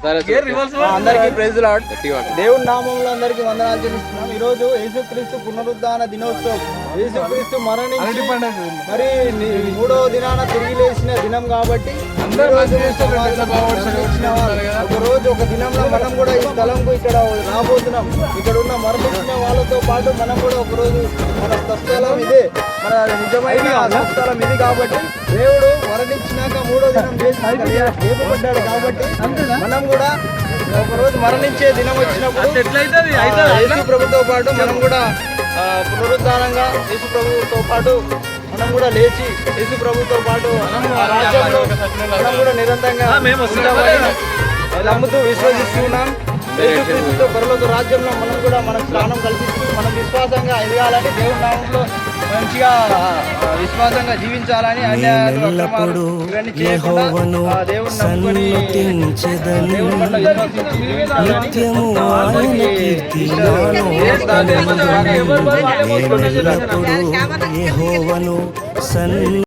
అందరికీ praise lord. దేవుని నామంలో అందరికీ వందనాలు చెల్లిస్తున్నాం. ఈ రోజు యేసుక్రీస్తు పునరుద్ధాన దినోత్సవం. యేసుక్రీస్తు మరణించి మరి 3వ దినాన తిరిగి లేచిన దినం కాబట్టి ఒక రోజు ఒక దినంలో మనం కూడా ఈ స్థలంకు ఇక్కడ రాబోతున్నాం. ఇక్కడ ఉన్న మరణించిన వాళ్ళతో పాటు మనం కూడా ఒక రోజు మన స్వస్థలం ఇదే, మన నిజమైన స్వస్థలం ఇది. కాబట్టి దేవుడు మరణించినాక 3వ దినం లేపబడ్డాడు. కాబట్టి మనం కూడా ఒక రోజు మరణించే దినం వచ్చినప్పుడు యేసు ప్రభుతో పాటు మనం కూడా పునరుద్ధానంగా యేసు ప్రభుతో పాటు మనం కూడా లేచి యేసు ప్రభుతో పాటు రాజ్యంలో మనం కూడా నిరంతరంగా నమ్ముతూ విశ్వసిస్తున్నాం. యేసుక్రీస్తుతో పరలోక రాజ్యంలో మనం కూడా మనకు స్థానం కల్పిస్తూ మనం విశ్వాసంగా ఎదగాలని, దేవుని నామంలో మంచిగా విశ్వాసంగా జీవించాలని, అన్యాయాలు అక్రమాలు ఇవన్నీ చేయకుండా దేవుని నమ్ముకొని దేవుని పట్ల విశ్వసించి జీవించాలని